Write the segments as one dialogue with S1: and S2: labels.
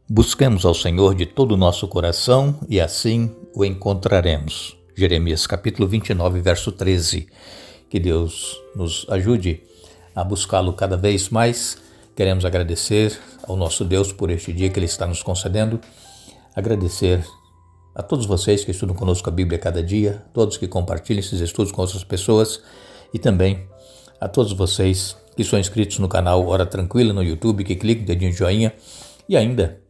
S1: Busquemos ao Senhor de todo o nosso coração e assim o encontraremos. Jeremias capítulo 29, verso 13. Que Deus nos ajude a buscá-lo cada vez mais. Queremos agradecer ao nosso Deus por este dia que Ele está nos concedendo. Agradecer a todos vocês que estudam conosco a Bíblia cada dia, todos que compartilham esses estudos com outras pessoas e também a todos vocês que são inscritos no canal Hora Tranquila no YouTube, que clicam no dedinho de joinha e ainda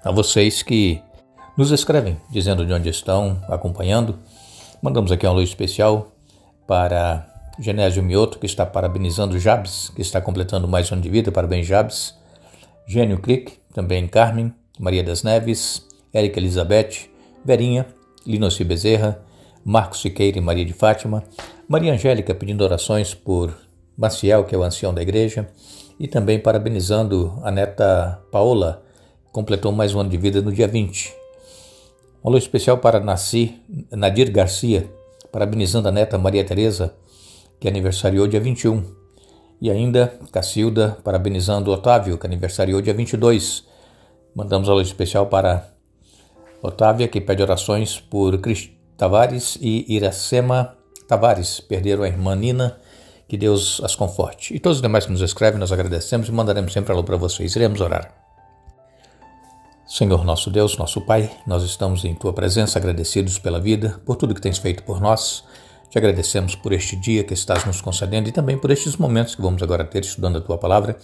S1: a vocês que nos escrevem dizendo de onde estão acompanhando. Mandamos aqui um alô especial para Genésio Mioto, que está parabenizando Jabes, que está completando mais um ano de vida. Parabéns, Jabes. Gênio Crick, também Carmen, Maria das Neves, Érica Elizabeth, Verinha, Linoci Bezerra, Marcos Siqueira e Maria de Fátima, Maria Angélica pedindo orações por Maciel, que é o ancião da igreja, e também parabenizando a neta Paola, completou mais um ano de vida no dia 20. Um alô especial para Nadir Garcia, parabenizando a neta Maria Tereza, que aniversariou dia 21. E ainda Cacilda, parabenizando Otávio, que aniversariou dia 22. Mandamos um alô especial para Otávia, que pede orações por Cris Tavares e Iracema Tavares, perderam a irmã Nina, que Deus as conforte. E todos os demais que nos escrevem, nós agradecemos e mandaremos sempre alô para vocês. Iremos orar. Senhor nosso Deus, nosso Pai, nós estamos em Tua presença agradecidos pela vida, por tudo que Tens feito por nós. Te agradecemos por este dia que estás nos concedendo e também por estes momentos que vamos agora ter estudando a Tua Palavra.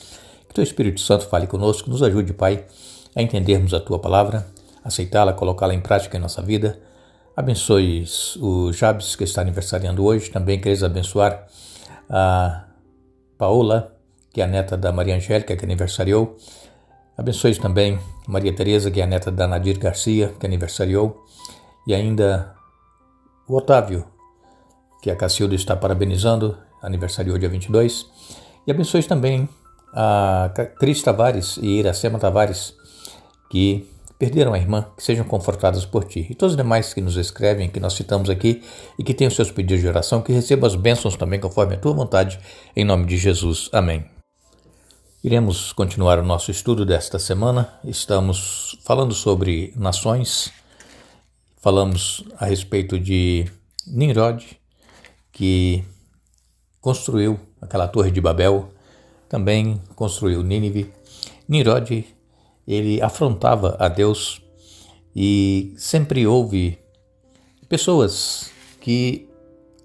S1: Que Teu Espírito Santo fale conosco, nos ajude, Pai, a entendermos a Tua Palavra, aceitá-la, colocá-la em prática em nossa vida. Abençoe o Jabes, que está aniversariando hoje. Também queres abençoar a Paola, que é a neta da Maria Angélica, que aniversariou. Abençoe também Maria Tereza, que é a neta da Nadir Garcia, que aniversariou. E ainda o Otávio, que a Cacilda está parabenizando, aniversariou dia 22. E abençoe também a Cris Tavares e Iracema Tavares, que perderam a irmã, que sejam confortadas por Ti. E todos os demais que nos escrevem, que nós citamos aqui, e que tenham seus pedidos de oração, que recebam as bênçãos também conforme a Tua vontade, em nome de Jesus. Amém. Iremos continuar o nosso estudo desta semana. Estamos falando sobre nações. Falamos a respeito de Nimrod, que construiu aquela torre de Babel, também construiu Nínive. Nimrod, ele afrontava a Deus e sempre houve pessoas que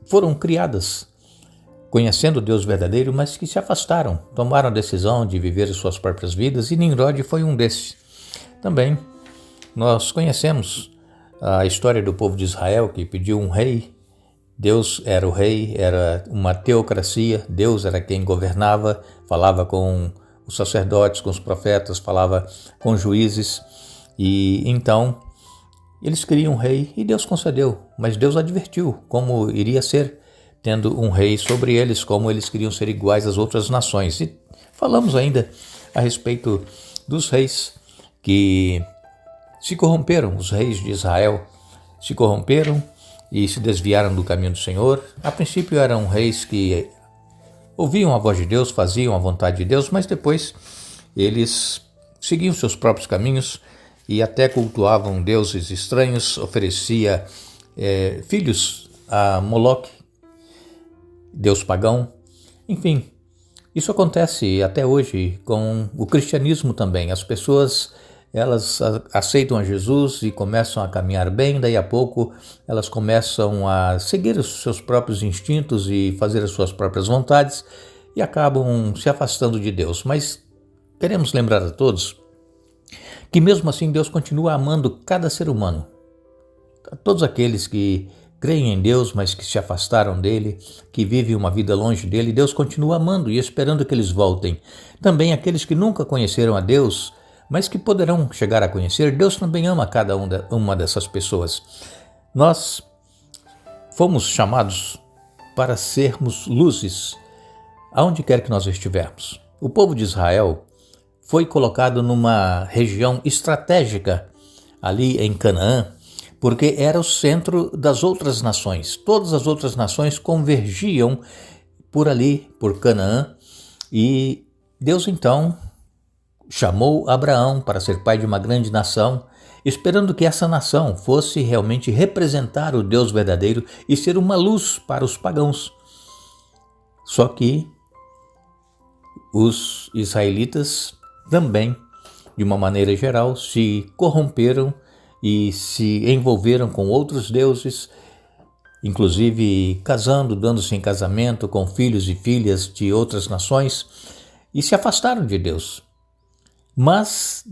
S1: foram criadas conhecendo o Deus verdadeiro, mas que se afastaram, tomaram a decisão de viver as suas próprias vidas, e Nimrod foi um desses. Também nós conhecemos a história do povo de Israel, que pediu um rei. Deus era o rei, era uma teocracia, Deus era quem governava, falava com os sacerdotes, com os profetas, falava com os juízes, e então eles queriam um rei e Deus concedeu, mas Deus advertiu como iria ser tendo um rei sobre eles, como eles queriam ser iguais às outras nações. E falamos ainda a respeito dos reis que se corromperam, os reis de Israel se corromperam e se desviaram do caminho do Senhor. A princípio eram reis que ouviam a voz de Deus, faziam a vontade de Deus, mas depois eles seguiam seus próprios caminhos e até cultuavam deuses estranhos, oferecia filhos a Moloque, Deus pagão. Enfim, isso acontece até hoje com o cristianismo também. As pessoas, elas aceitam a Jesus e começam a caminhar bem, daí a pouco elas começam a seguir os seus próprios instintos e fazer as suas próprias vontades e acabam se afastando de Deus. Mas queremos lembrar a todos que mesmo assim Deus continua amando cada ser humano. A todos aqueles que creem em Deus, mas que se afastaram dele, que vivem uma vida longe dele, Deus continua amando e esperando que eles voltem. Também aqueles que nunca conheceram a Deus, mas que poderão chegar a conhecer, Deus também ama cada uma dessas pessoas. Nós fomos chamados para sermos luzes aonde quer que nós estivermos. O povo de Israel foi colocado numa região estratégica ali em Canaã, porque era o centro das outras nações. Todas as outras nações convergiam por ali, por Canaã, e Deus então chamou Abraão para ser pai de uma grande nação, esperando que essa nação fosse realmente representar o Deus verdadeiro e ser uma luz para os pagãos. Só que os israelitas também, de uma maneira geral, se corromperam e se envolveram com outros deuses, inclusive casando, dando-se em casamento com filhos e filhas de outras nações, e se afastaram de Deus. Mas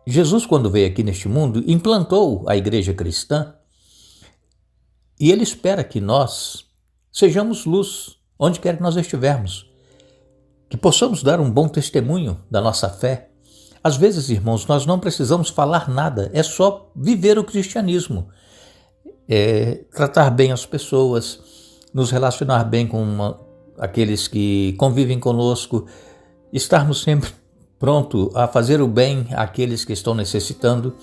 S1: Jesus, quando veio aqui neste mundo, implantou a igreja cristã e Ele espera que nós sejamos luz onde quer que nós estivermos, que possamos dar um bom testemunho da nossa fé. Às vezes, irmãos, nós não precisamos falar nada, é só viver o cristianismo, tratar bem as pessoas, nos relacionar bem com aqueles que convivem conosco, estarmos sempre pronto a fazer o bem àqueles que estão necessitando.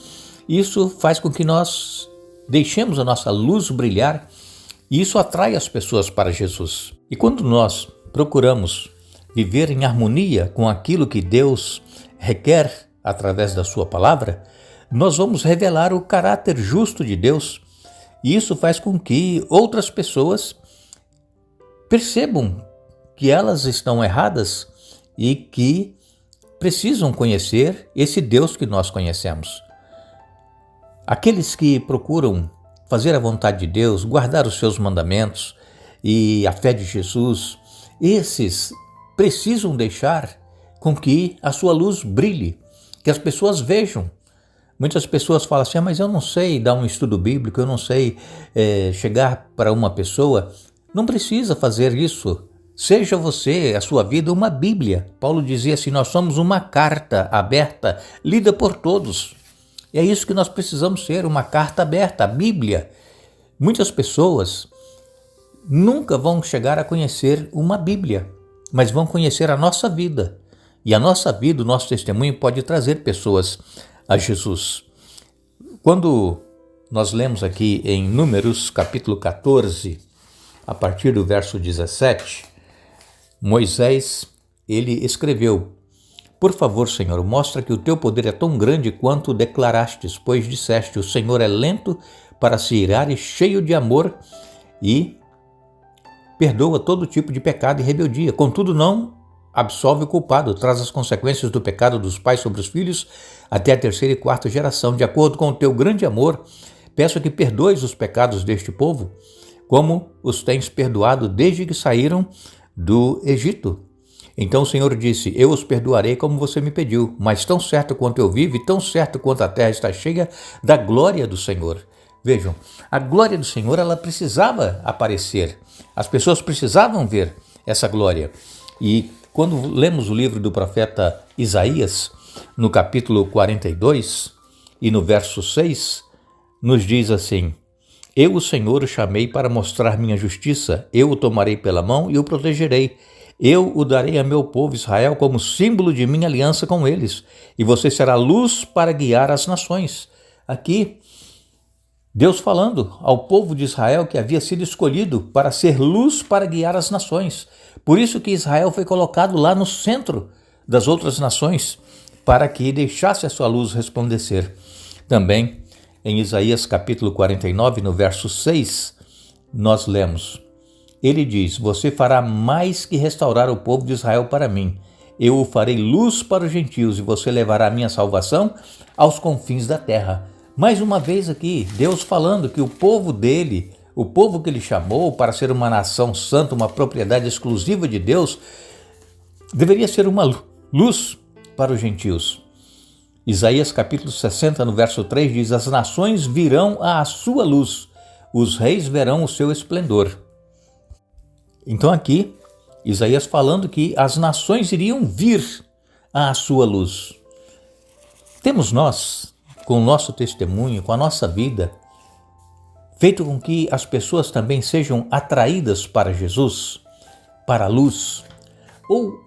S1: Isso faz com que nós deixemos a nossa luz brilhar e isso atrai as pessoas para Jesus. E quando nós procuramos viver em harmonia com aquilo que Deus requer através da sua palavra, nós vamos revelar o caráter justo de Deus e isso faz com que outras pessoas percebam que elas estão erradas e que precisam conhecer esse Deus que nós conhecemos. Aqueles que procuram fazer a vontade de Deus, guardar os seus mandamentos e a fé de Jesus, esses precisam deixar com que a sua luz brilhe, que as pessoas vejam. Muitas pessoas falam assim, mas eu não sei dar um estudo bíblico, eu não sei chegar para uma pessoa. Não precisa fazer isso. Seja você, a sua vida, uma Bíblia. Paulo dizia assim, nós somos uma carta aberta, lida por todos. E é isso que nós precisamos ser, uma carta aberta, a Bíblia. Muitas pessoas nunca vão chegar a conhecer uma Bíblia, mas vão conhecer a nossa vida. E a nossa vida, o nosso testemunho pode trazer pessoas a Jesus. Quando nós lemos aqui em Números, capítulo 14, a partir do verso 17, Moisés, ele escreveu, por favor, Senhor, mostra que o teu poder é tão grande quanto declarastes, pois disseste, o Senhor é lento para se irar e cheio de amor e perdoa todo tipo de pecado e rebeldia. Contudo, não absolve o culpado, traz as consequências do pecado dos pais sobre os filhos até a terceira e quarta geração. De acordo com o teu grande amor, peço que perdoes os pecados deste povo, como os tens perdoado desde que saíram do Egito. Então o Senhor disse, eu os perdoarei como você me pediu, mas tão certo quanto eu vivo e tão certo quanto a terra está cheia da glória do Senhor. Vejam, a glória do Senhor, ela precisava aparecer. As pessoas precisavam ver essa glória. E quando lemos o livro do profeta Isaías, no capítulo 42 e no verso 6, nos diz assim, eu, o Senhor, o chamei para mostrar minha justiça, eu o tomarei pela mão e o protegerei. Eu o darei a meu povo Israel como símbolo de minha aliança com eles, e você será luz para guiar as nações. Aqui, Deus falando ao povo de Israel que havia sido escolhido para ser luz para guiar as nações. Por isso que Israel foi colocado lá no centro das outras nações, para que deixasse a sua luz resplandecer. Também, em Isaías capítulo 49, no verso 6, nós lemos, ele diz, você fará mais que restaurar o povo de Israel para mim. Eu o farei luz para os gentios e você levará a minha salvação aos confins da terra. Mais uma vez aqui, Deus falando que o povo dele, o povo que ele chamou para ser uma nação santa, uma propriedade exclusiva de Deus, deveria ser uma luz para os gentios. Isaías capítulo 60, no verso 3, diz, as nações virão à sua luz, os reis verão o seu esplendor. Então aqui, Isaías falando que as nações iriam vir à sua luz. Temos nós, com o nosso testemunho, com a nossa vida, feito com que as pessoas também sejam atraídas para Jesus, para a luz, ou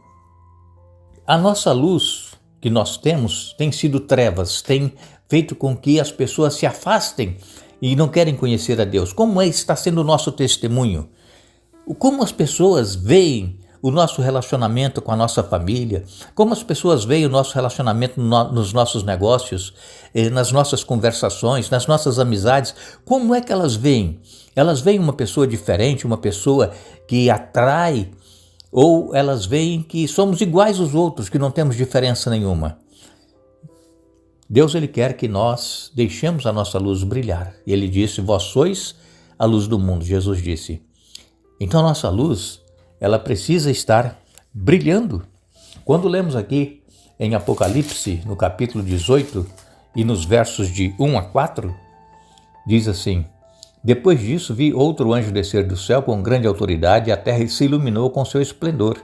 S1: a nossa luz que nós temos tem sido trevas, tem feito com que as pessoas se afastem e não querem conhecer a Deus. Como está sendo o nosso testemunho? Como as pessoas veem o nosso relacionamento com a nossa família, como as pessoas veem o nosso relacionamento nos nossos negócios, nas nossas conversações, nas nossas amizades, como é que elas veem? Elas veem uma pessoa diferente, uma pessoa que atrai, ou elas veem que somos iguais aos outros, que não temos diferença nenhuma? Deus, ele quer que nós deixemos a nossa luz brilhar. E ele disse, vós sois a luz do mundo, Jesus disse. Então a nossa luz, ela precisa estar brilhando. Quando lemos aqui em Apocalipse, no capítulo 18, e nos versos de 1 a 4, diz assim, depois disso vi outro anjo descer do céu com grande autoridade e a terra se iluminou com seu esplendor.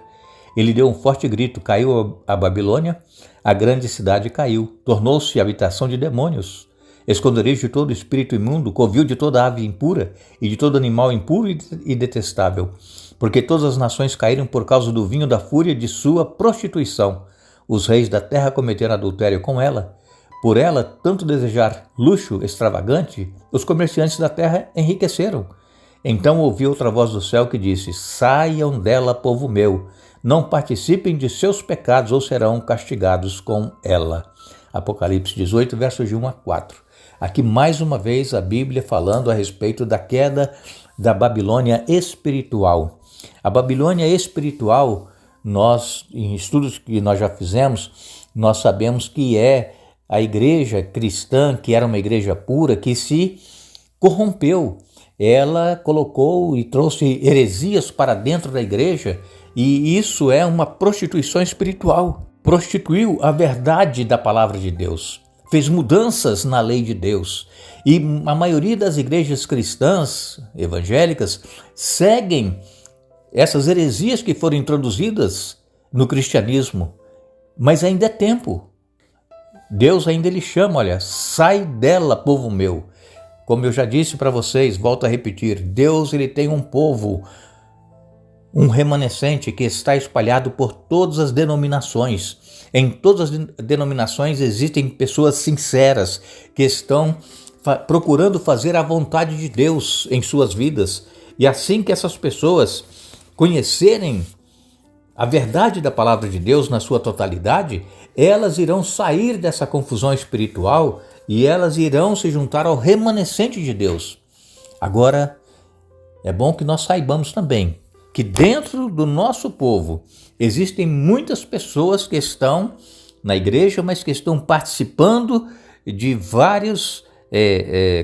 S1: Ele deu um forte grito, caiu a Babilônia, a grande cidade caiu, tornou-se habitação de demônios, esconderijo de todo espírito imundo, covil de toda ave impura e de todo animal impuro e detestável, porque todas as nações caíram por causa do vinho da fúria de sua prostituição. Os reis da terra cometeram adultério com ela. Por ela tanto desejar luxo extravagante, os comerciantes da terra enriqueceram. Então ouvi outra voz do céu que disse, saiam dela, povo meu, não participem de seus pecados ou serão castigados com ela. Apocalipse 18, versos de 1 a 4. Aqui mais uma vez a Bíblia falando a respeito da queda da Babilônia espiritual. A Babilônia espiritual, nós, em estudos que nós já fizemos, nós sabemos que é a igreja cristã, que era uma igreja pura, que se corrompeu. Ela colocou e trouxe heresias para dentro da igreja, e isso é uma prostituição espiritual. Prostituiu a verdade da palavra de Deus, fez mudanças na lei de Deus. E a maioria das igrejas cristãs, evangélicas, seguem essas heresias que foram introduzidas no cristianismo. Mas ainda é tempo. Deus ainda lhe chama, olha, sai dela, povo meu. Como eu já disse para vocês, volto a repetir, Deus ele tem um povo, um remanescente que está espalhado por todas as denominações. Em todas as denominações existem pessoas sinceras que estão procurando fazer a vontade de Deus em suas vidas. E assim que essas pessoas conhecerem a verdade da palavra de Deus na sua totalidade, elas irão sair dessa confusão espiritual e elas irão se juntar ao remanescente de Deus. Agora, é bom que nós saibamos também que dentro do nosso povo existem muitas pessoas que estão na igreja, mas que estão participando de vários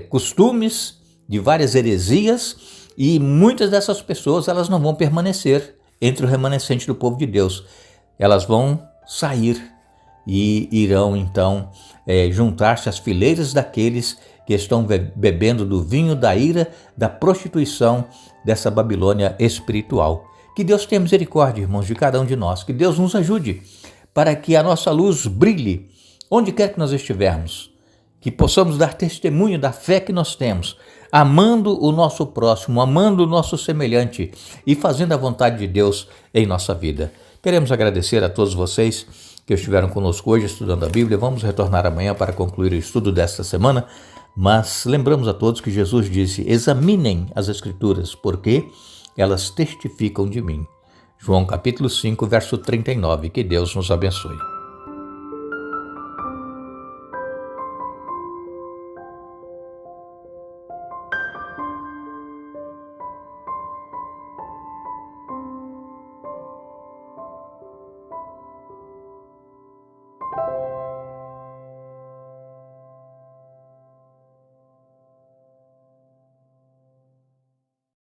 S1: costumes, de várias heresias, e muitas dessas pessoas elas não vão permanecer entre o remanescente do povo de Deus. Elas vão sair e irão então juntar-se às fileiras daqueles que estão bebendo do vinho da ira, da prostituição dessa Babilônia espiritual. Que Deus tenha misericórdia, irmãos, de cada um de nós. Que Deus nos ajude para que a nossa luz brilhe onde quer que nós estivermos. Que possamos dar testemunho da fé que nós temos, amando o nosso próximo, amando o nosso semelhante e fazendo a vontade de Deus em nossa vida. Queremos agradecer a todos vocês que estiveram conosco hoje estudando a Bíblia. Vamos retornar amanhã para concluir o estudo desta semana, mas lembramos a todos que Jesus disse, examinem as Escrituras, porque elas testificam de mim. João capítulo 5, verso 39. Que Deus nos abençoe.